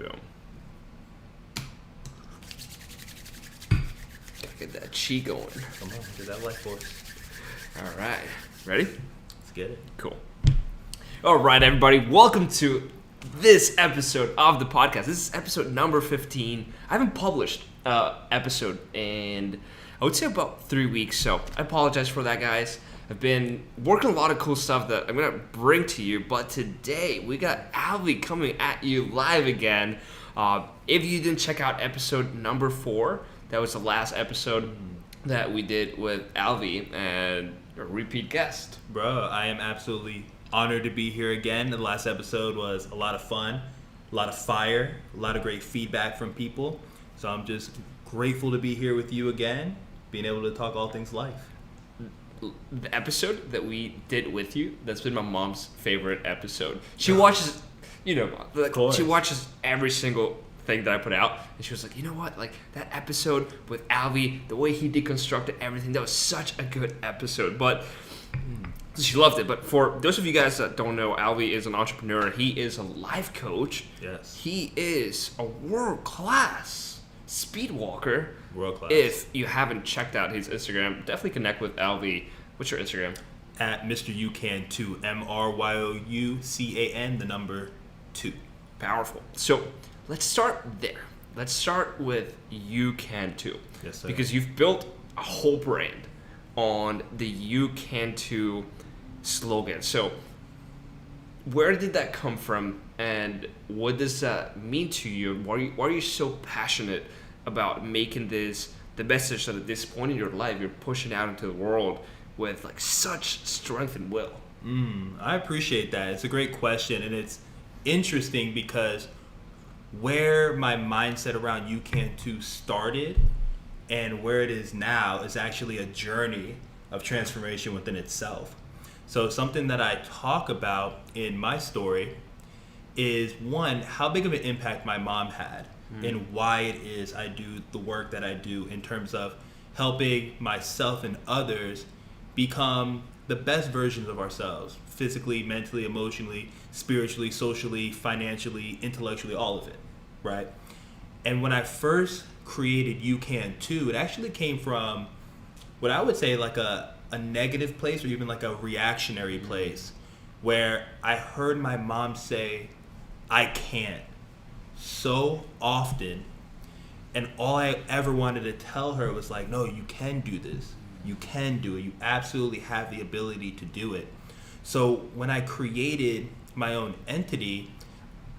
Boom. Gotta get that chi going. Come on, do that life force. All right. Ready? Let's get it. Cool. All right, everybody. Welcome to this episode of the podcast. This is episode number 15. I haven't published episode in, I would say, about 3 weeks. So I apologize for that, guys. I've been working a lot of cool stuff that I'm going to bring to you. But today, we got Alvey coming at you live again. If you didn't check out episode number 4, that was the last episode that we did with Alvey and a repeat guest. Bro, I am absolutely honored to be here again. The last episode was a lot of fun, a lot of fire, a lot of great feedback from people. So I'm just grateful to be here with you again, being able to talk all things life. The episode that we did with you, that's been my mom's favorite episode. She watches, she watches every single thing that I put out, and she was like, you know what, like that episode with Alvey, the way he deconstructed everything, that was such a good episode. But she loved it. But for those of you guys that don't know, Alvey is an entrepreneur. He is a life coach. Yes. He is a world-class speed walker. World-class. If you haven't checked out his Instagram, definitely connect with Alvey. What's your Instagram? At Mr. You Can Too. MRYOUCAN, the number 2. Powerful. So let's start there. Let's start with You Can Too. Yes, sir. Because you've built a whole brand on the You Can Too slogan. So where did that come from, and what does that mean to you? Why are you so passionate about making this the message that at this point in your life you're pushing out into the world with like such strength and will? I appreciate that. It's a great question, and it's interesting because where my mindset around You Can Too started and where it is now is actually a journey of transformation within itself. So something that I talk about in my story is, one, how big of an impact my mom had and why it is I do the work that I do in terms of helping myself and others become the best versions of ourselves, physically, mentally, emotionally, spiritually, socially, financially, intellectually, all of it, right? And when I first created You Can Too, it actually came from what I would say like a negative place, or even like a reactionary place, where I heard my mom say, I can't, so often. And all I ever wanted to tell her was like, no, you can do this. You can do it. You absolutely have the ability to do it. So when I created my own entity,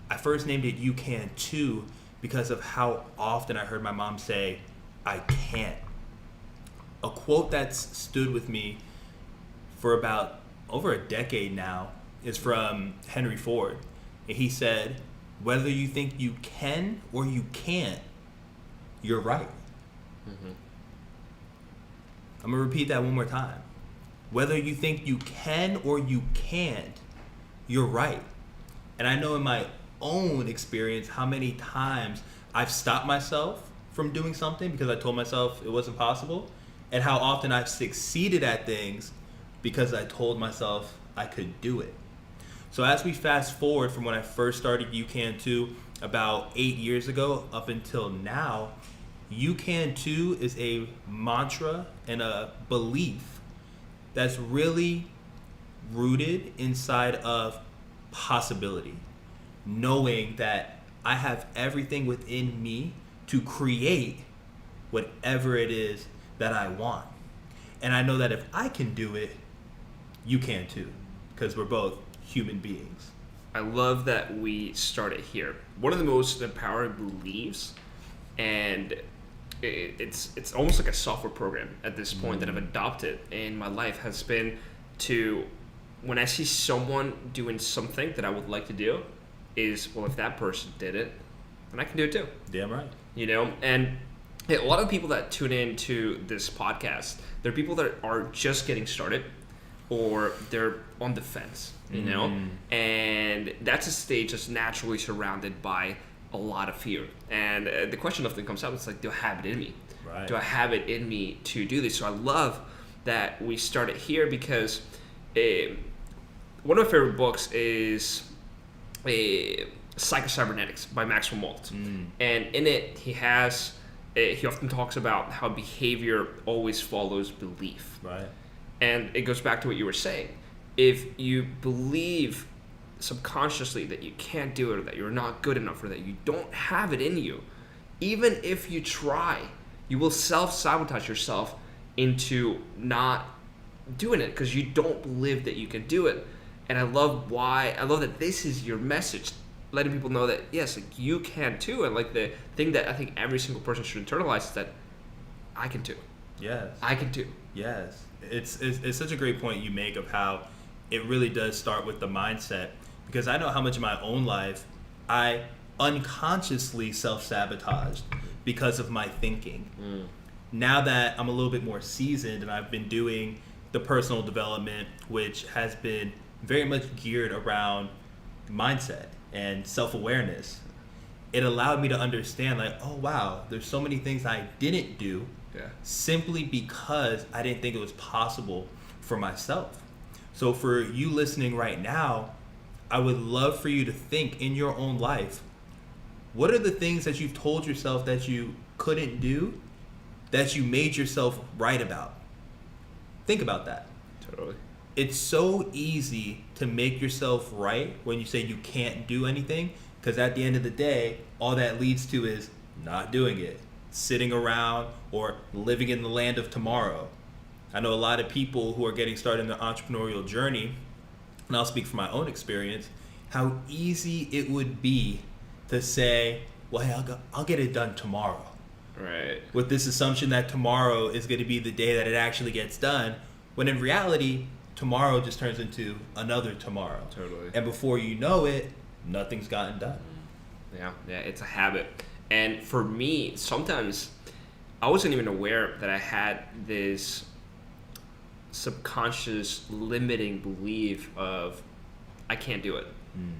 I first named it You Can Too because of how often I heard my mom say, I can't. A quote that's stood with me for about over a decade now is from Henry Ford. And he said, whether you think you can or you can't, you're right. I'm going to repeat that one more time. Whether you think you can or you can't, you're right. And I know in my own experience how many times I've stopped myself from doing something because I told myself it wasn't possible, and how often I've succeeded at things because I told myself I could do it. So as we fast forward from when I first started You Can Too about 8 years ago up until now, You Can Too is a mantra and a belief that's really rooted inside of possibility, knowing that I have everything within me to create whatever it is that I want. And I know that if I can do it, you can too, because we're both human beings. I love that we started here. One of the most empowering beliefs, and it's almost like a software program at this point that I've adopted in my life, has been to, when I see someone doing something that I would like to do, is, well, if that person did it, then I can do it too. Damn right. You know, and a lot of people that tune into this podcast, they're people that are just getting started, or they're on the fence, you know, and that's a stage that's naturally surrounded by a lot of fear. And the question often comes up, it's like, do I have it in me? Right. Do I have it in me to do this? So I love that we started here, because one of my favorite books is Psychocybernetics by Maxwell Maltz. And in it, he often talks about how behavior always follows belief. Right. And it goes back to what you were saying. If you believe subconsciously that you can't do it, or that you're not good enough, or that you don't have it in you, even if you try, you will self-sabotage yourself into not doing it because you don't believe that you can do it. And I love that this is your message, letting people know that yes, like, you can too. And like the thing that I think every single person should internalize is that I can too. Yes. I can too. Yes. It's such a great point you make of how it really does start with the mindset, because I know how much in my own life I unconsciously self-sabotaged because of my thinking. Now that I'm a little bit more seasoned and I've been doing the personal development, which has been very much geared around mindset and self-awareness, it allowed me to understand, like, oh wow, there's so many things I didn't do simply because I didn't think it was possible for myself. So for you listening right now, I would love for you to think in your own life, what are the things that you've told yourself that you couldn't do that you made yourself right about? Think about that. Totally. It's so easy to make yourself right when you say you can't do anything, because at the end of the day, all that leads to is not doing it, sitting around, or living in the land of tomorrow. I know a lot of people who are getting started in their entrepreneurial journey, and I'll speak from my own experience, how easy it would be to say, well, hey, I'll get it done tomorrow. Right. With this assumption that tomorrow is going to be the day that it actually gets done, when in reality, tomorrow just turns into another tomorrow. Totally. And before you know it, nothing's gotten done. Yeah, it's a habit. And for me, sometimes I wasn't even aware that I had this subconscious limiting belief of I can't do it.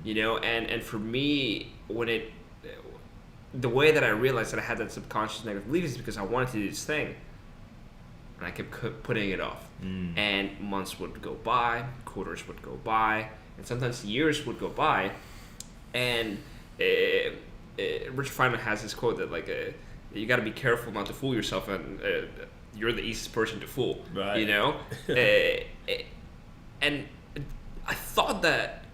You know, and for me, the way that I realized that I had that subconscious negative belief is because I wanted to do this thing, and I kept putting it off. And months would go by, quarters would go by, and sometimes years would go by. And Richard Feynman has this quote that like you got to be careful not to fool yourself, and you're the easiest person to fool. Right. You know, and I thought that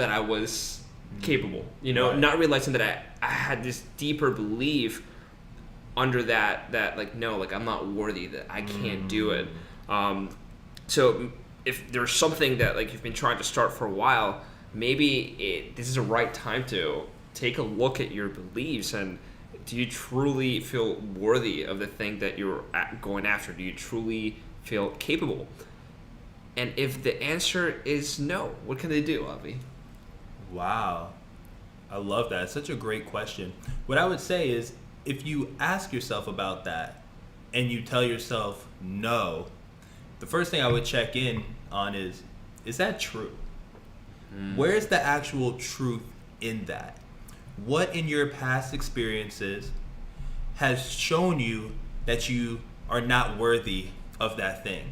I was capable, you know, Right. not realizing that I had this deeper belief under that like, no, like I'm not worthy, that I can't do it. So if there's something that like you've been trying to start for a while, maybe this is the right time to take a look at your beliefs, and do you truly feel worthy of the thing that you're going after? Do you truly feel capable? And if the answer is no, what can they do, Alvey? Wow. I love that. It's such a great question. What I would say is, if you ask yourself about that and you tell yourself no, the first thing I would check in on is that true? Where's the actual truth in that? What in your past experiences has shown you that you are not worthy of that thing?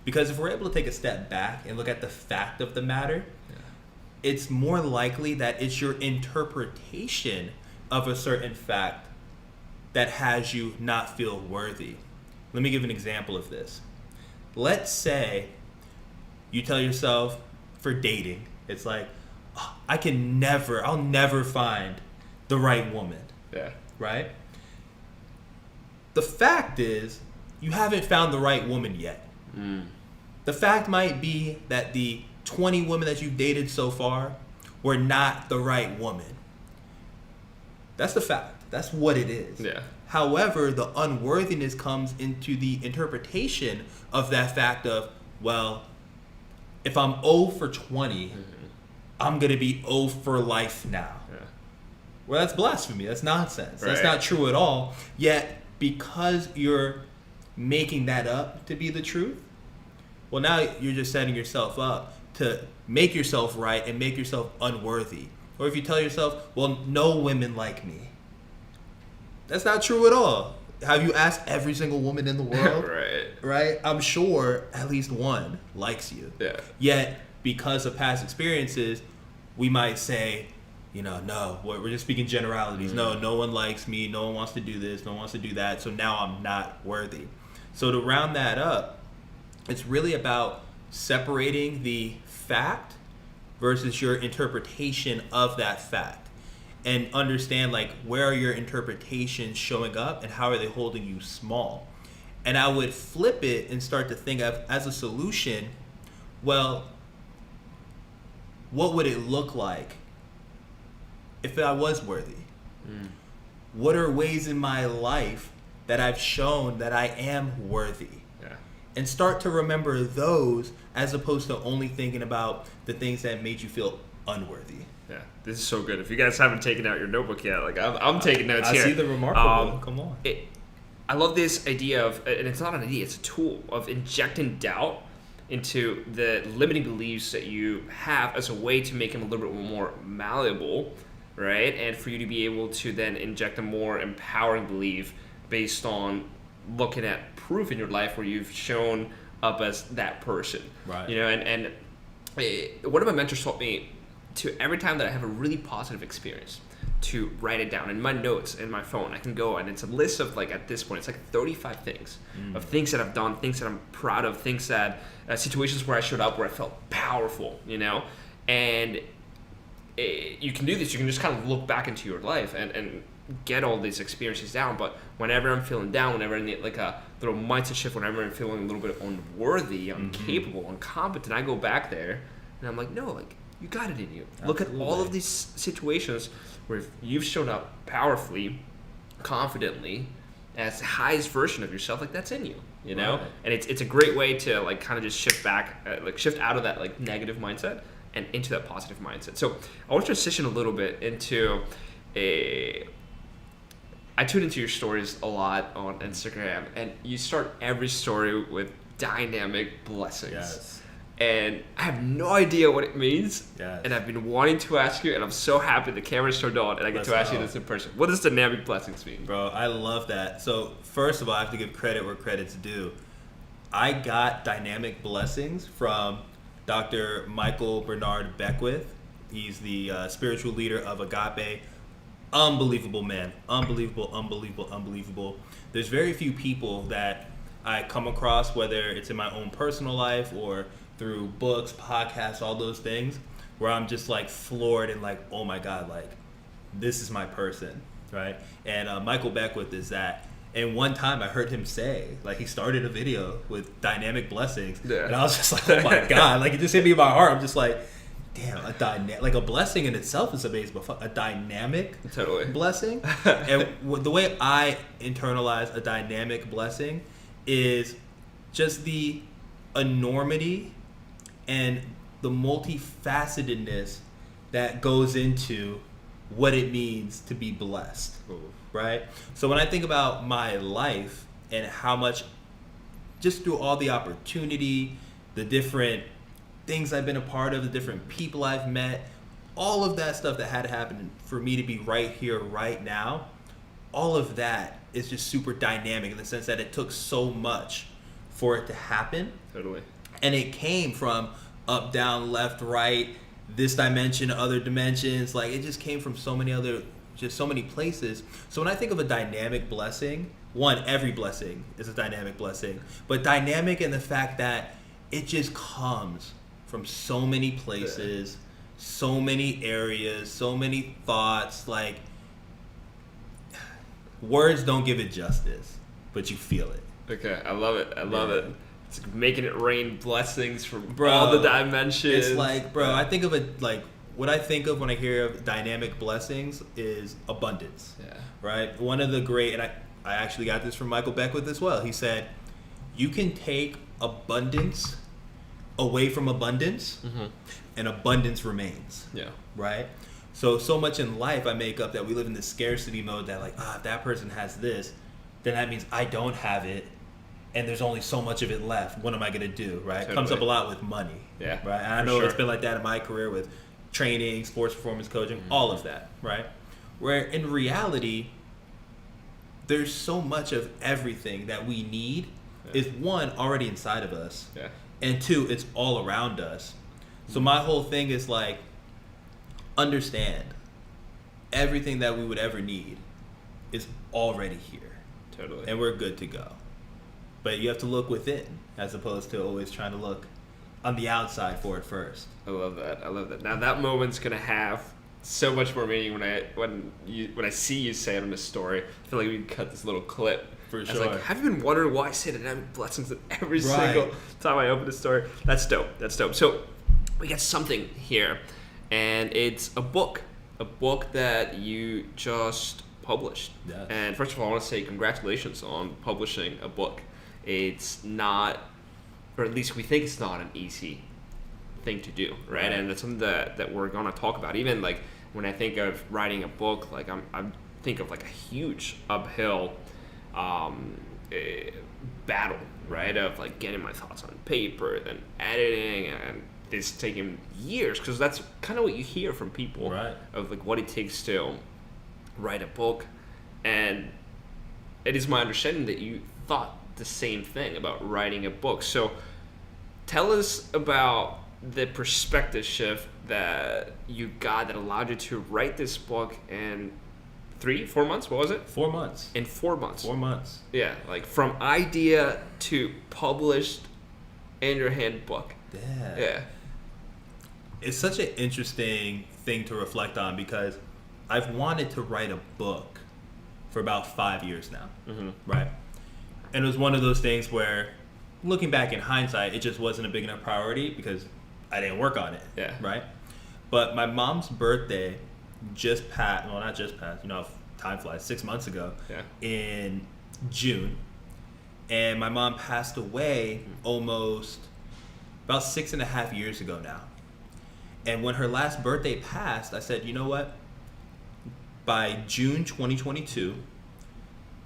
Because if we're able to take a step back and look at the fact of the matter, it's more likely that it's your interpretation of a certain fact that has you not feel worthy. Let me give an example of this. Let's say you tell yourself for dating, it's like, oh, I'll never find the right woman. Yeah. Right? The fact is, you haven't found the right woman yet. The fact might be that the 20 women that you've dated so far were not the right woman. That's the fact. That's what it is. Yeah. However, the unworthiness comes into the interpretation of that fact of, well, if I'm 0 for 20, I'm going to be 0 for life now. Yeah. Well, that's blasphemy. That's nonsense. Right. That's not true at all. Yet, because you're making that up to be the truth, well, now you're just setting yourself up to make yourself right and make yourself unworthy. Or if you tell yourself, well, no women like me. That's not true at all. Have you asked every single woman in the world? Right. Right? I'm sure at least one likes you. Yeah. Yet, because of past experiences, we might say, no, we're just speaking generalities. No one likes me. No one wants to do this. No one wants to do that. So now I'm not worthy. So to round that up, it's really about separating the fact versus your interpretation of that fact, and understand like where are your interpretations showing up and how are they holding you small. And I would flip it and start to think of as a solution, well, what would it look like if I was worthy? What are ways in my life that I've shown that I am worthy? Yeah. And start to remember those as opposed to only thinking about the things that made you feel unworthy. Yeah, this is so good. If you guys haven't taken out your notebook yet, like I'm taking notes here. I see the remarkable. Come on. I love this idea of, and it's not an idea, it's a tool of injecting doubt into the limiting beliefs that you have as a way to make them a little bit more malleable, right? And for you to be able to then inject a more empowering belief based on looking at proof in your life where you've shown up as that person. Right. And one of my mentors taught me to, every time that I have a really positive experience, to write it down in my notes in my phone. I can go and it's a list of, like, at this point it's like 35 things of things that I've done, things that I'm proud of, things that situations where I showed up where I felt powerful, and you can do this. You can just kind of look back into your life and get all these experiences down. But whenever I'm feeling down, whenever I need like a little mindset shift, whenever I'm feeling a little bit unworthy, incapable, incompetent, I go back there and I'm like, no, like, you got it in you. Absolutely. Look at all of these situations where you've shown up powerfully, confidently, as the highest version of yourself. Like, that's in you, Right. And it's a great way to, like, kind of just shift back, shift out of that, like, negative mindset and into that positive mindset. So I want to transition a little bit into I tune into your stories a lot on Instagram, and you start every story with dynamic blessings. Yes. And I have no idea what it means. Yes. And I've been wanting to ask you, and I'm so happy the camera's turned on and I get to ask you this in person. What does dynamic blessings mean? Bro, I love that. So first of all, I have to give credit where credit's due. I got dynamic blessings from Dr. Michael Bernard Beckwith. He's the spiritual leader of Agape. Unbelievable man. Unbelievable. There's very few people that I come across, whether it's in my own personal life or through books, podcasts, all those things, where I'm just like floored and like, oh my God, like, this is my person, right? And Michael Beckwith is that. And one time I heard him say, like, he started a video with dynamic blessings. Yeah. And I was just like, oh my God, like, it just hit me in my heart. I'm just like, damn, like a blessing in itself is amazing, but a dynamic blessing. And the way I internalize a dynamic blessing is just the enormity and the multifacetedness that goes into what it means to be blessed. Ooh. Right? So when I think about my life and how much, just through all the opportunity, the different things I've been a part of, the different people I've met, all of that stuff that had to happen for me to be right here, right now, all of that is just super dynamic in the sense that it took so much for it to happen. Totally. And it came from up, down, left, right, this dimension, other dimensions. Like, it just came from so many places. So when I think of a dynamic blessing, one, every blessing is a dynamic blessing, but dynamic in the fact that it just comes from so many places, so many areas, so many thoughts. Like, words don't give it justice, but you feel it. Okay, I love it. It. It's making it rain blessings from all the dimensions. It's like, bro, I think of it like, what I think of when I hear of dynamic blessings is abundance. Yeah. Right? One of the great, and I actually got this from Michael Beckwith as well. He said, you can take abundance away from abundance, and abundance remains. Yeah. Right? So much in life I make up that we live in this scarcity mode that, like, if that person has this, then that means I don't have it, and there's only so much of it left. What am I going to do, right? Totally. Comes up a lot with money. Yeah. Right? And I know it's been like that in my career with training, sports performance coaching, all of that, right? Where in reality, there's so much of everything that we need is, one, already inside of us, and two, it's all around us. So my whole thing is like, understand everything that we would ever need is already here. Totally. And we're good to go. But you have to look within as opposed to always trying to look on the outside for it first. I love that. Now that moment's gonna have so much more meaning when I see you say it in a story. I feel like we can cut this little clip. For sure. sure. Like, have you been wondering why I say dynamic blessings at every single time I open a story? That's dope. So we got something here, and it's a book that you just published. Yes. And first of all, I want to say congratulations on publishing a book. It's not, or at least we think it's not, an easy thing to do, right? And it's something that we're going to talk about. Even like when I think of writing a book, like I think of like a huge uphill battle, right? Of like getting my thoughts on paper, then editing, and it's taking years, because that's kind of what you hear from people, right? Of like what it takes to write a book. And it is my understanding that you thought the same thing about writing a book. So tell us about the perspective shift that you got that allowed you to write this book in 4 months? What was it? 4 months. In 4 months. 4 months. Yeah, like from idea to published in your hand book. Yeah. It's such an interesting thing to reflect on, because I've wanted to write a book for about 5 years now, right? And it was one of those things where, looking back in hindsight, it just wasn't a big enough priority because I didn't work on it, right? But my mom's birthday just passed, well, not just passed, time flies, 6 months ago, in June. And my mom passed away almost about 6.5 years ago now. And when her last birthday passed, I said, you know what? By June 2022,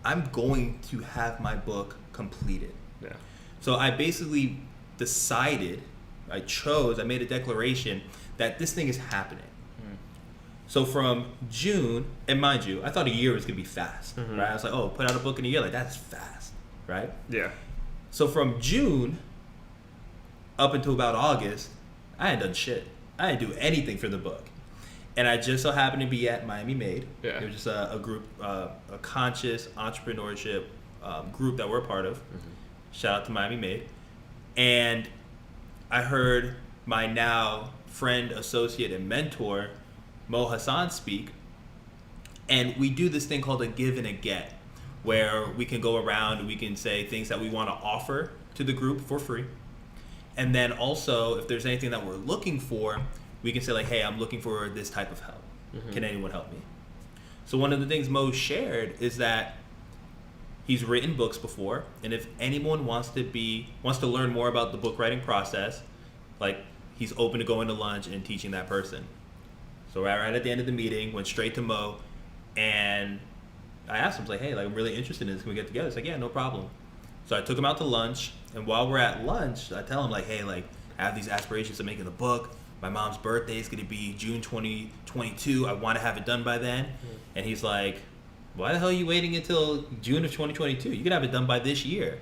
I'm going to have my book completed. Yeah. So I basically decided, I made a declaration that this thing is happening. So from June, and mind you, I thought a year was going to be fast, right? I was like, oh, put out a book in a year, like that's fast, right? Yeah. So from June up until about August, I hadn't done shit. I didn't do anything for the book. And I just so happened to be at Miami Made. Yeah. It was just a group, a conscious entrepreneurship group that we're a part of. Shout out to Miami Made. And I heard my now friend, associate, and mentor, Mo Hassan, speak. And we do this thing called a give and a get, where we can go around and we can say things that we want to offer to the group for free. And then also, if there's anything that we're looking for, we can say like, hey, I'm looking for this type of help. Can anyone help me? So one of the things Mo shared is that he's written books before, and if anyone wants to learn more about the book writing process, like, he's open to going to lunch and teaching that person. So right at the end of the meeting, went straight to Mo, and I asked him, like, hey, like, I'm really interested in this. Can we get together? He's like, yeah, no problem. So I took him out to lunch, and while we're at lunch, I tell him, like, hey, like, I have these aspirations of making a book. My mom's birthday is going to be June 2022. I want to have it done by then. And he's like, why the hell are you waiting until June of 2022? You can have it done by this year.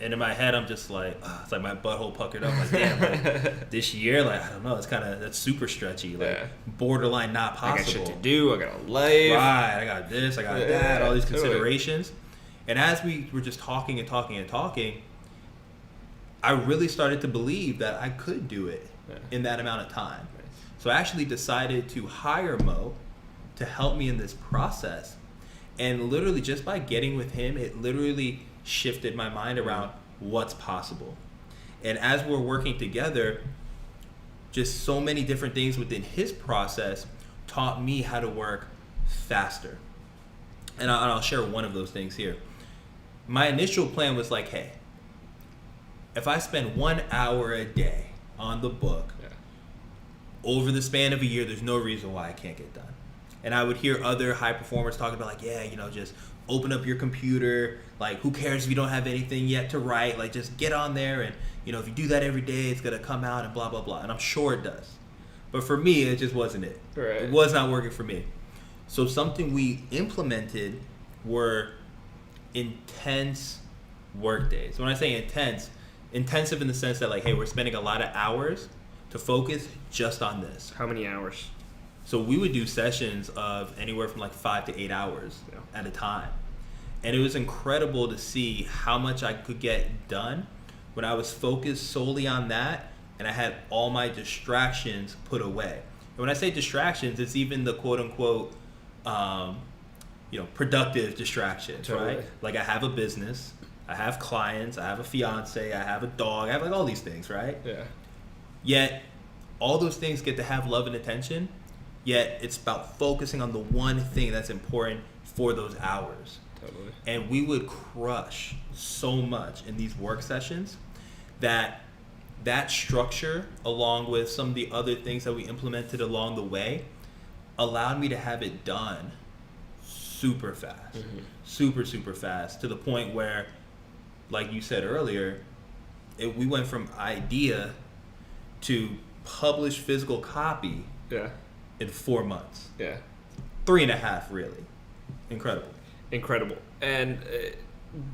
And in my head, I'm just like, it's like my butthole puckered up. Like, damn, like, this year, like, I don't know. It's that's super stretchy. Like, borderline not possible. I got shit to do. I got a life. Right. I got this. I got that. All these considerations. And as we were just talking and talking and talking, I really started to believe that I could do it in that amount of time. So I actually decided to hire Mo to help me in this process. And literally just by getting with him, it literally shifted my mind around what's possible. And as we're working together, just so many different things within his process taught me how to work faster. And I'll share one of those things here. My initial plan was like, hey, if I spend 1 hour a day on the book, over the span of a year, there's no reason why I can't get done. And I would hear other high performers talking about like, yeah, just open up your computer. Like, who cares if you don't have anything yet to write? Like, just get on there and, if you do that every day, it's going to come out and blah, blah, blah. And I'm sure it does. But for me, it just wasn't it. Right. It was not working for me. So something we implemented were intense work days. When I say intensive in the sense that like, hey, we're spending a lot of hours, to focus just on this. How many hours? So we would do sessions of anywhere from like 5 to 8 hours at a time. And it was incredible to see how much I could get done when I was focused solely on that and I had all my distractions put away. And when I say distractions, it's even the quote unquote, productive distractions, Totally. right? Like I have a business, I have clients, I have a fiance, I have a dog, I have like all these things, right? Yeah. Yet all those things get to have love and attention, yet it's about focusing on the one thing that's important for those hours. Totally. And we would crush so much in these work sessions that structure, along with some of the other things that we implemented along the way, allowed me to have it done super fast. Super fast, to the point where, like you said earlier, we went from idea to published physical copy in 4 months. Yeah. 3.5, really. Incredible. And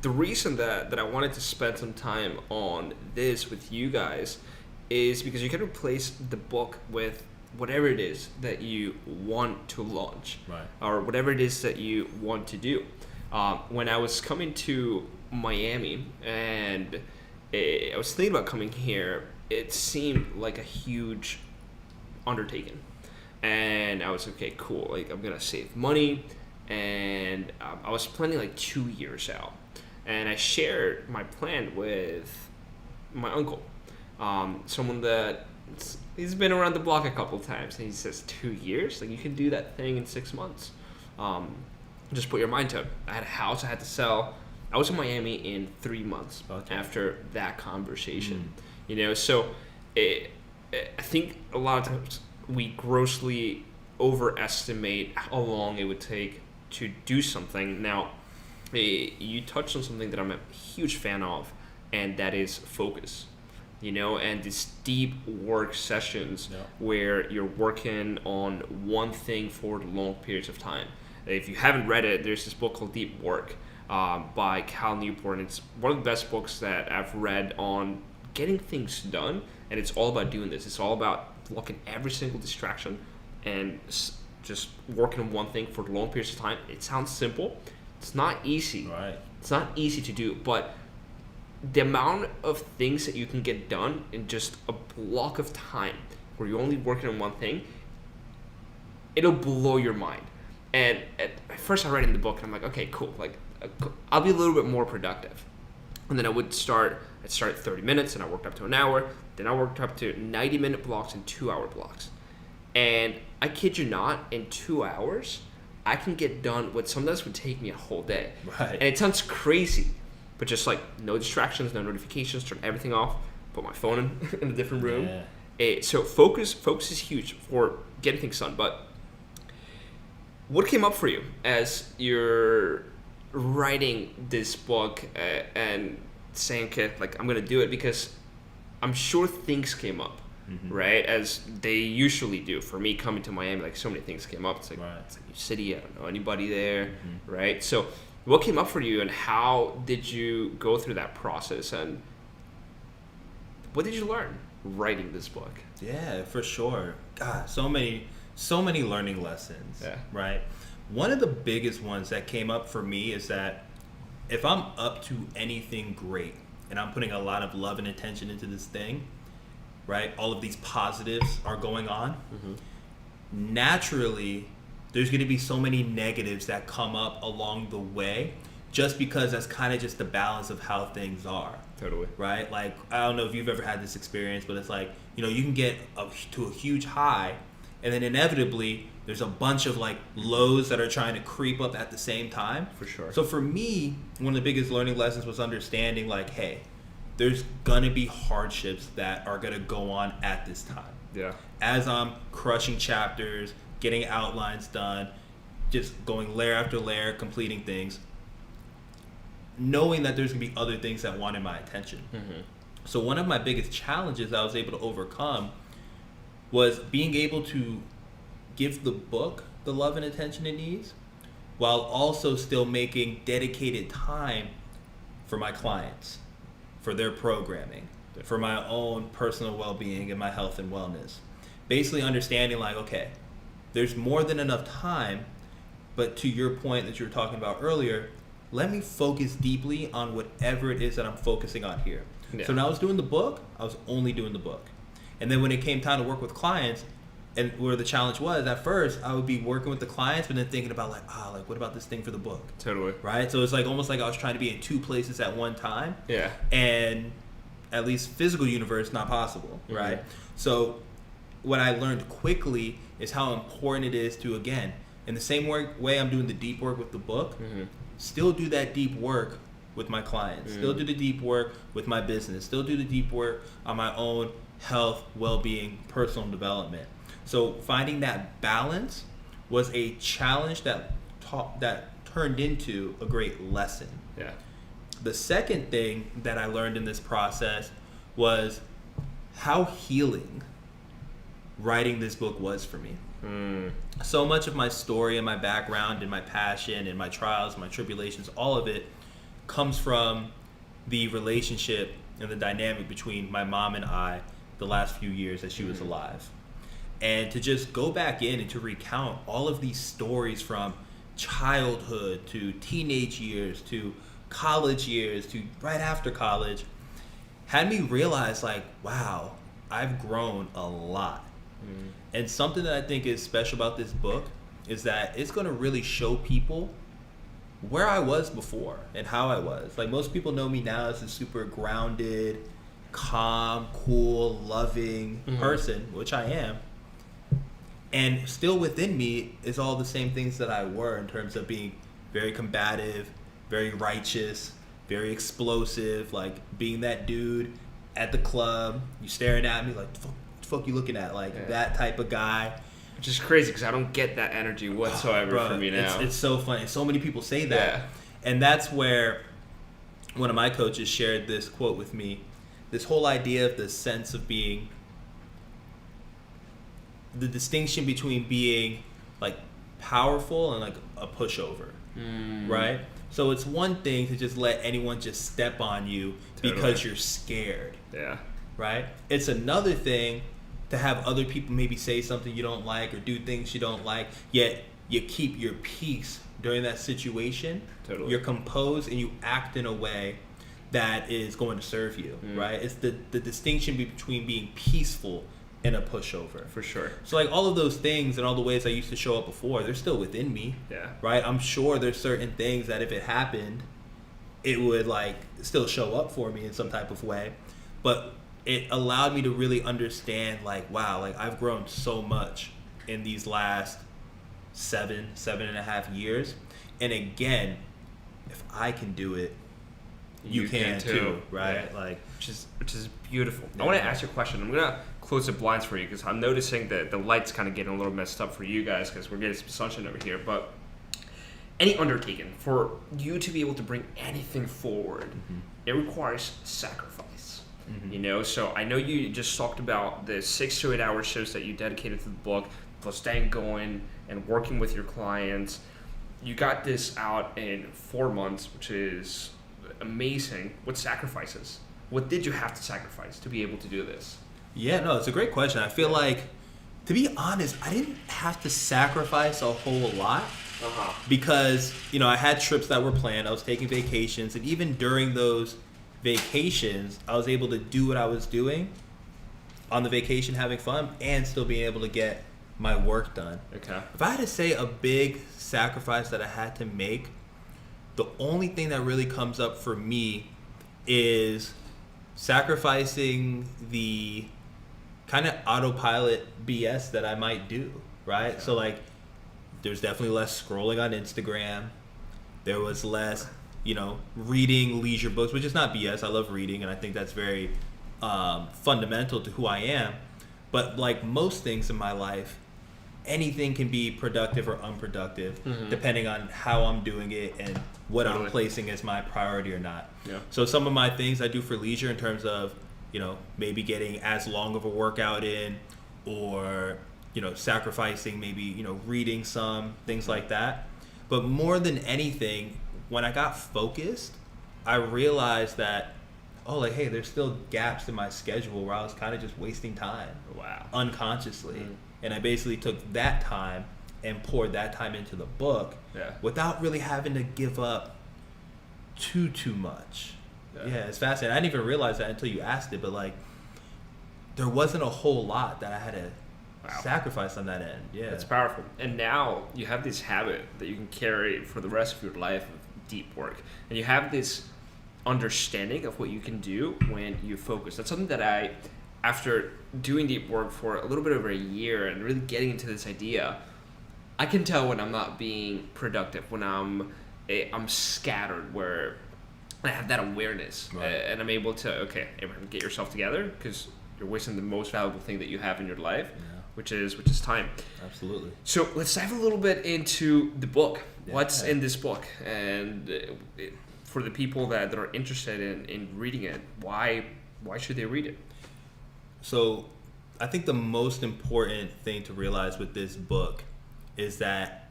the reason that I wanted to spend some time on this with you guys is because you can replace the book with whatever it is that you want to launch, right, or whatever it is that you want to do. When I was coming to Miami and I was thinking about coming here, it seemed like a huge undertaking. And I was okay, cool. Like, I'm gonna save money. And I was planning like 2 years out. And I shared my plan with my uncle, someone that he's been around the block a couple times. And he says, 2 years? Like, you can do that thing in 6 months. Just put your mind to it. I had a house I had to sell. I was in Miami in 3 months after that conversation. So I think a lot of times we grossly overestimate how long it would take to do something. Now, you touched on something that I'm a huge fan of, and that is focus. And these deep work sessions where you're working on one thing for long periods of time. If you haven't read it, there's this book called Deep Work by Cal Newport, and it's one of the best books that I've read on getting things done, and it's all about doing this. It's all about blocking every single distraction and just working on one thing for long periods of time. It sounds simple. It's not easy. Right. It's not easy to do, but the amount of things that you can get done in just a block of time where you're only working on one thing, it'll blow your mind. And at first I read in the book and I'm like, okay, cool. Like, I'll be a little bit more productive. And then I'd start 30 minutes and I worked up to an hour. Then I worked up to 90-minute blocks and 2-hour blocks. And I kid you not, in 2 hours, I can get done what sometimes would take me a whole day. Right. And it sounds crazy, but just like no distractions, no notifications, turn everything off, put my phone in a different room. Yeah. So focus is huge for getting things done. But what came up for you as you're writing this book and saying, okay, like, I'm going to do it? Because I'm sure things came up. Right, as they usually do. For me, coming to Miami, like, so many things came up. It's like, It's a new city. I don't know anybody there, right? So, what came up for you, and how did you go through that process, and what did you learn writing this book? Yeah, for sure. God, so many learning lessons. Yeah. Right. One of the biggest ones that came up for me is that if I'm up to anything great and I'm putting a lot of love and attention into this thing, right, all of these positives are going on, naturally there's going to be so many negatives that come up along the way, just because that's kind of just the balance of how things are. Totally. Right? Like, I don't know if you've ever had this experience, but it's like, you can get to a huge high, and then inevitably there's a bunch of like lows that are trying to creep up at the same time. For sure. So for me, one of the biggest learning lessons was understanding, like, hey, there's gonna be hardships that are gonna go on at this time. Yeah. As I'm crushing chapters, getting outlines done, just going layer after layer, completing things, knowing that there's gonna be other things that wanted my attention. So one of my biggest challenges I was able to overcome was being able to give the book the love and attention it needs, while also still making dedicated time for my clients, for their programming, for my own personal well-being and my health and wellness. Basically understanding like, okay, there's more than enough time, but to your point that you were talking about earlier, let me focus deeply on whatever it is that I'm focusing on here. Yeah. So when I was doing the book, I was only doing the book. And then when it came time to work with clients, and where the challenge was, at first, I would be working with the clients, but then thinking about like, what about this thing for the book? Totally. Right? So it's like almost like I was trying to be in two places at one time. Yeah. And at least physical universe, not possible, right? So what I learned quickly is how important it is to, again, in the same way I'm doing the deep work with the book, still do that deep work with my clients, still do the deep work with my business, still do the deep work on my own health, well-being, personal development. So finding that balance was a challenge that turned into a great lesson. Yeah. The second thing that I learned in this process was how healing writing this book was for me. So much of my story and my background and my passion and my trials, my tribulations, all of it comes from the relationship and the dynamic between my mom and I the last few years that she was alive. And to just go back in and to recount all of these stories from childhood to teenage years to college years to right after college had me realize like, wow, I've grown a lot. And something that I think is special about this book is that it's going to really show people where I was before and how I was. Like most people know me now as a super grounded, calm, cool, loving person, which I am. And still within me is all the same things that I were in terms of being very combative, very righteous, very explosive, like being that dude at the club, you staring at me like, the fuck you looking at? Like that type of guy. Which is crazy because I don't get that energy whatsoever from you now. It's so funny. So many people say that. Yeah. And that's where one of my coaches shared this quote with me. This whole idea of the sense of being, the distinction between being like powerful and like a pushover, right? So it's one thing to just let anyone just step on you because you're scared. Yeah. Right? It's another thing to have other people maybe say something you don't like or do things you don't like, yet you keep your peace during that situation. Totally. You're composed and you act in a way that is going to serve you, right? It's the distinction between being peaceful and a pushover. For sure. So like all of those things and all the ways I used to show up before, they're still within me. Yeah. Right? I'm sure there's certain things that if it happened, it would like still show up for me in some type of way. But it allowed me to really understand like, wow, like I've grown so much in these last 7.5 years. And again, if I can do it, you can too, right? Yeah. Like, which is beautiful. Yeah. I want to ask you a question. I'm gonna close the blinds for you because I'm noticing that the light's kind of getting a little messed up for you guys because we're getting some sunshine over here. But any undertaking for you to be able to bring anything forward, it requires sacrifice. You know, so I know you just talked about the 6 to 8 hour shifts that you dedicated to the book, plus staying going and working with your clients. You got this out in 4 months, which is amazing. What sacrifices? What did you have to sacrifice to be able to do this? yeah, no, it's a great question. I feel like, to be honest, I didn't have to sacrifice a whole lot because, you know, I had trips that were planned. I was taking vacations, and even during those vacations, I was able to do what I was doing on the vacation, having fun, and still being able to get my work done. Okay. If I had to say a big sacrifice that I had to make, the only thing that really comes up for me is sacrificing the kind of autopilot BS that I might do, right? Okay. So like, there's definitely less scrolling on Instagram. There was less, you know, reading leisure books, which is not BS. I love reading, and I think that's very fundamental to who I am. But like most things in my life, anything can be productive or unproductive, depending on how I'm doing it and what I'm placing as my priority or not. Yeah. So some of my things I do for leisure in terms of, you know, maybe getting as long of a workout in, or, you know, sacrificing maybe, you know, reading some, things like that. But more than anything, when I got focused, I realized that oh, like, hey, there's still gaps in my schedule where I was kind of just wasting time. Wow. Unconsciously. And I basically took that time and poured that time into the book without really having to give up too much. Yeah, it's fascinating. I didn't even realize that until you asked it, but like there wasn't a whole lot that I had to sacrifice on that end. Yeah. That's powerful. And now you have this habit that you can carry for the rest of your life of deep work. And you have this understanding of what you can do when you focus. That's something that I, after doing deep work for a little bit over a year and really getting into this idea, I can tell when I'm not being productive, when I'm scattered, where I have that awareness, and I'm able to, okay, Abraham, get yourself together, because you're wasting the most valuable thing that you have in your life, which is time. Absolutely. So let's dive a little bit into the book. What's in this book, and for the people that are interested in reading it, why should they read it? So I think the most important thing to realize with this book is that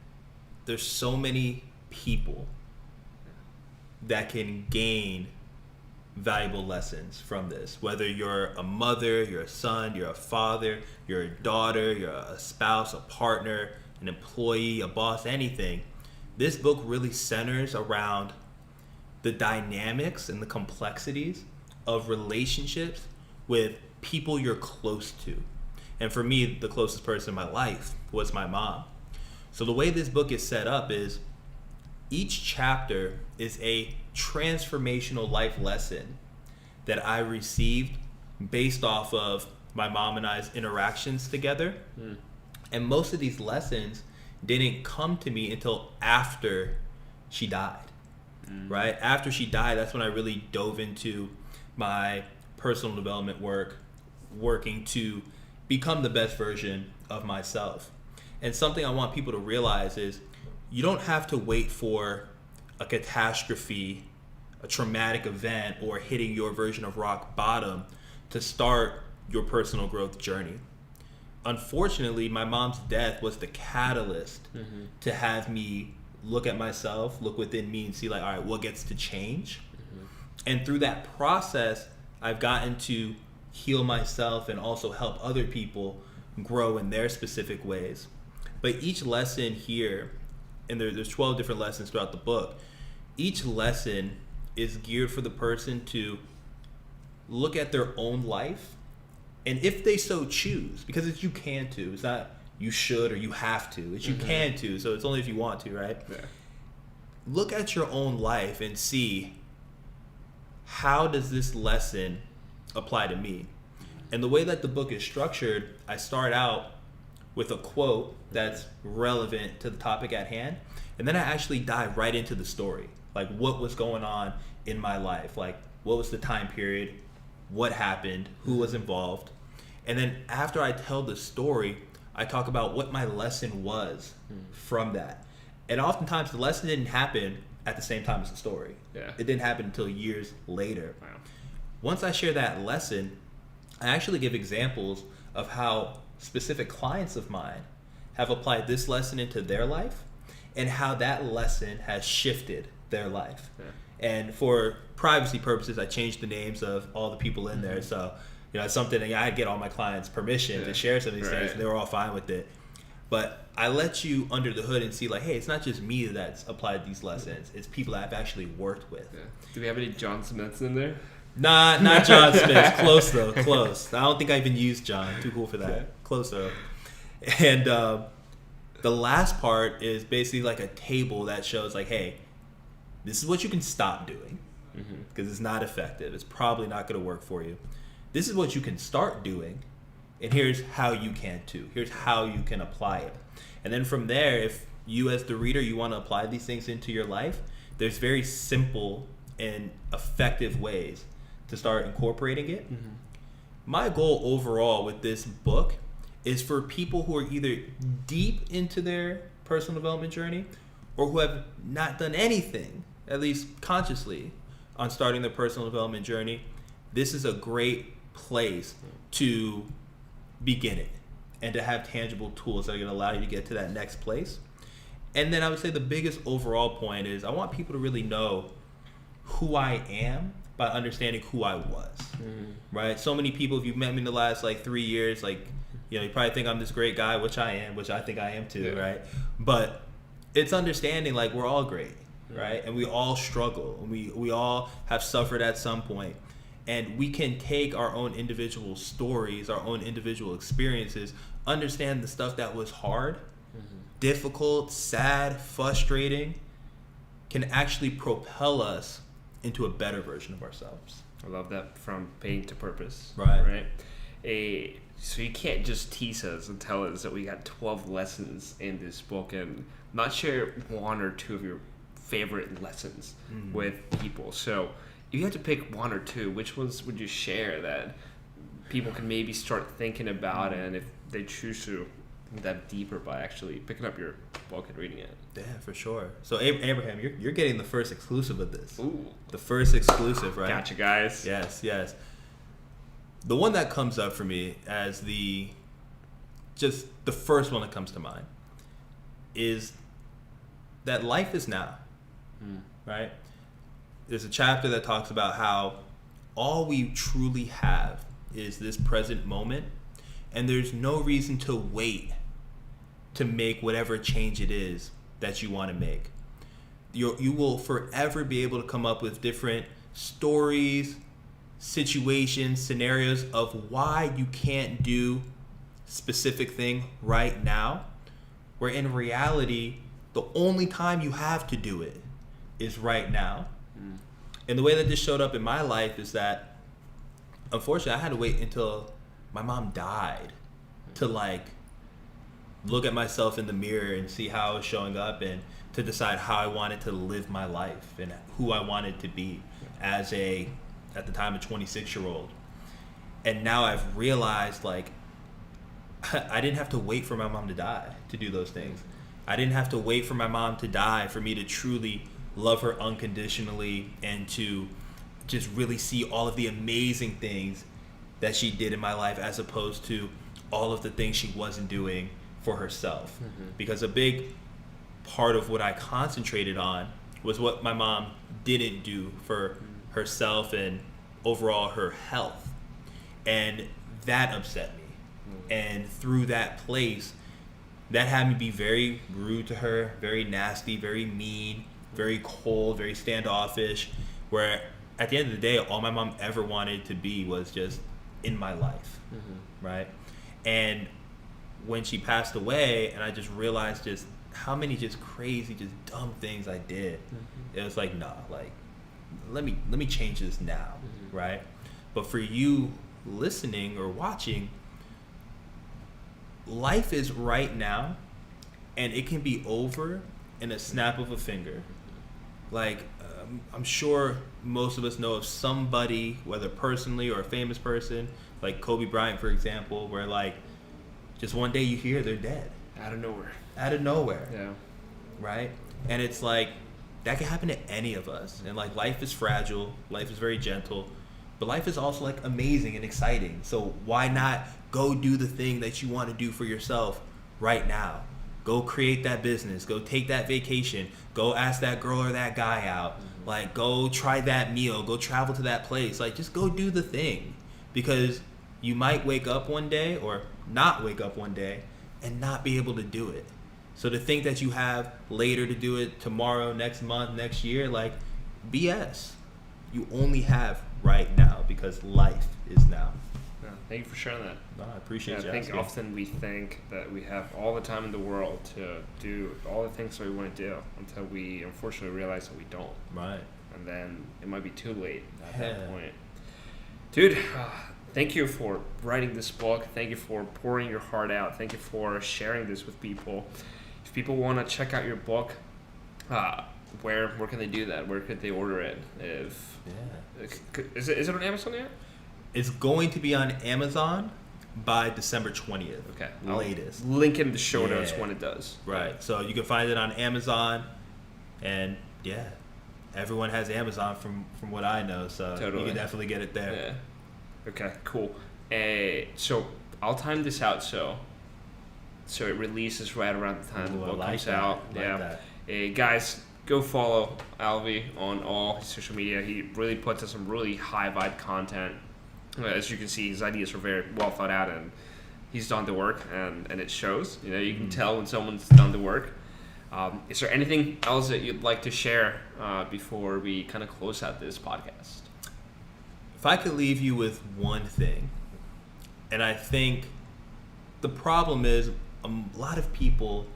there's so many people that can gain valuable lessons from this. Whether you're a mother, you're a son, you're a father, you're a daughter, you're a spouse, a partner, an employee, a boss, anything. This book really centers around the dynamics and the complexities of relationships with people you're close to. And for me, the closest person in my life was my mom. So the way this book is set up is each chapter is a transformational life lesson that I received based off of my mom and I's interactions together. And most of these lessons didn't come to me until after she died, right? After she died, that's when I really dove into my personal development work, working to become the best version of myself. And something I want people to realize is you don't have to wait for a catastrophe, a traumatic event, or hitting your version of rock bottom to start your personal growth journey. Unfortunately, my mom's death was the catalyst to have me look at myself, look within me, and see like, all right, what gets to change? And through that process, I've gotten to heal myself and also help other people grow in their specific ways. But each lesson here, and there's 12 different lessons throughout the book, each lesson is geared for the person to look at their own life, and if they so choose, because it's you can to, it's not you should or you have to, it's you can to, so it's only if you want to, right? Look at your own life and see, how does this lesson apply to me? And the way that the book is structured, I start out with a quote that's relevant to the topic at hand, and then I actually dive right into the story, like what was going on in my life, like what was the time period, what happened, who was involved. And then after I tell the story, I talk about what my lesson was from that. And oftentimes the lesson didn't happen at the same time as the story. It didn't happen until years later. Once I share that lesson, I actually give examples of how specific clients of mine have applied this lesson into their life and how that lesson has shifted their life. And for privacy purposes, I changed the names of all the people in there. So, it's something that I get all my clients' permission to share some of these things, and they were all fine with it. But I let you under the hood and see, like, hey, it's not just me that's applied these lessons. It's people that I've actually worked with. Do we have any John Smiths in there? Nah, not John Smith. Close though, close. I don't think I even used John. Too cool for that. Close though. And the last part is basically like a table that shows like, hey, this is what you can stop doing because it's not effective. It's probably not going to work for you. This is what you can start doing, and here's how you can too. Here's how you can apply it. And then from there, if you as the reader, you want to apply these things into your life, there's very simple and effective ways to start incorporating it. My goal overall with this book is for people who are either deep into their personal development journey or who have not done anything, at least consciously, on starting their personal development journey. This is a great place to begin it and to have tangible tools that are going to allow you to get to that next place. And then I would say the biggest overall point is I want people to really know who I am by understanding who I was, right? So many people, if you've met me in the last like 3 years, like, you know, you probably think I'm this great guy, which I am, which I think I am too, right? But it's understanding like we're all great, right? And we all struggle, and we all have suffered at some point. And we can take our own individual stories, our own individual experiences, understand the stuff that was hard, difficult, sad, frustrating, can actually propel us into a better version of ourselves. I love that, from pain to purpose. Right. So you can't just tease us and tell us that we got 12 lessons in this book and not share one or two of your favorite lessons with people. So if you had to pick one or two, which ones would you share that people can maybe start thinking about, and if they choose to dive deeper by actually picking up your book and reading it? Yeah, for sure. So Abraham, you're getting the first exclusive of this. Ooh. The first exclusive, right? Gotcha, guys. Yes. The one that comes up for me as just the first one that comes to mind is that life is now, right? There's a chapter that talks about how all we truly have is this present moment, and there's no reason to wait to make whatever change it is that you want to make. You will forever be able to come up with different stories, situations, scenarios of why you can't do specific thing right now, where in reality, the only time you have to do it is right now. And the way that this showed up in my life is that, unfortunately, I had to wait until my mom died to like look at myself in the mirror and see how I was showing up, and to decide how I wanted to live my life and who I wanted to be as at the time, a 26-year-old. And now I've realized, like, I didn't have to wait for my mom to die to do those things. I didn't have to wait for my mom to die for me to truly love her unconditionally and to just really see all of the amazing things that she did in my life, as opposed to all of the things she wasn't doing for herself. Because a big part of what I concentrated on was what my mom didn't do for herself and overall her health. And that upset me. And through that place, that had me be very rude to her, very nasty, very mean, very cold, very standoffish, where at the end of the day, all my mom ever wanted to be was just in my life, right? And when she passed away, and I just realized just how many just crazy, just dumb things I did, it was like, nah, like, let me change this now, right? But for you listening or watching, life is right now, and it can be over in a snap of a finger. Like, I'm sure most of us know of somebody, whether personally or a famous person, like Kobe Bryant, for example, where like just one day you hear they're dead. Out of nowhere. Yeah. Right? And it's like, that can happen to any of us. And like, life is fragile, life is very gentle, but life is also like amazing and exciting. So why not go do the thing that you want to do for yourself right now? Go create that business, go take that vacation, go ask that girl or that guy out, like go try that meal, go travel to that place, like just go do the thing. Because you might wake up one day or not wake up one day and not be able to do it. So to think that you have later to do it, tomorrow, next month, next year, like BS. You only have right now, because life is now. Yeah, thank you for sharing that. No, I appreciate you I think asking. often we think that we have all the time in the world to do all the things that we want to do, until we unfortunately realize that we don't. Right. And then it might be too late at Yeah. that point. Dude, thank you for writing this book. Thank you for pouring your heart out. Thank you for sharing this with people. If people want to check out your book, where can they do that? Where could they order it? Is it on Amazon yet? It's going to be on Amazon by December 20th. Okay. Latest. Link in the show notes Yeah. when it does. Right. So you can find it on Amazon, and everyone has Amazon from what I know, so Totally. you can definitely get it there. Yeah. Okay, cool. So I'll time this out so it releases right around the time the Ooh, I book like comes that. out. I like that. Guys, go follow Alvey on all his social media. He really puts out some really high vibe content. As you can see, his ideas are very well thought out, and he's done the work, and it shows. You can tell when someone's done the work. Is there anything else that you'd like to share before we kind of close out this podcast? If I could leave you with one thing, and I think the problem is a lot of people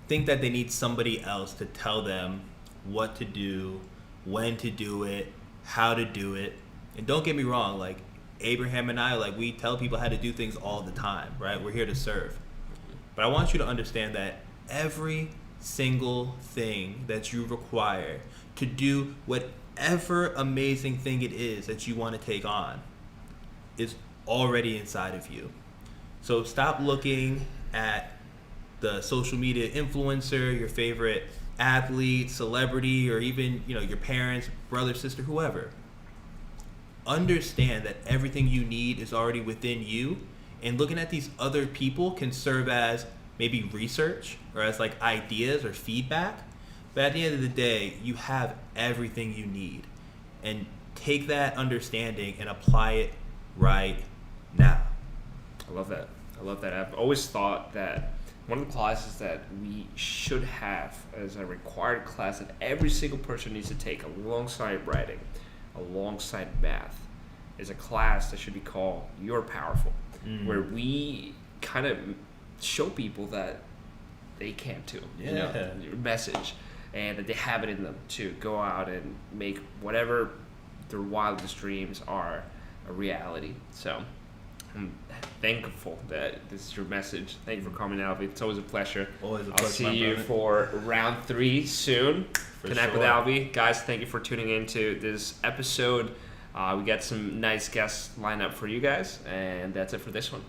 think that they need somebody else to tell them what to do, when to do it, how to do it. And don't get me wrong, like Abraham and I, like we tell people how to do things all the time, right? We're here to serve. But I want you to understand that every single thing that you require to do whatever amazing thing it is that you want to take on is already inside of you. So stop looking at the social media influencer, your favorite athlete, celebrity, or even your parents, brother, sister, whoever. Understand that everything you need is already within you, and looking at these other people can serve as maybe research or as like ideas or feedback. But at the end of the day, you have everything you need, and take that understanding and apply it right now. I love that. I've always thought that one of the classes that we should have as a required class that every single person needs to take alongside writing, alongside math, is a class that should be called You're Powerful, where we kind of show people that they can too. Your message, and that they have it in them to go out and make whatever their wildest dreams are a reality. So I'm thankful that this is your message. Thank you for coming, Alvey. It's always a pleasure. Always a pleasure. I'll see you for round 3 soon. Connect with Alvey. Guys, thank you for tuning in to this episode. We got some nice guests lined up for you guys, and that's it for this one.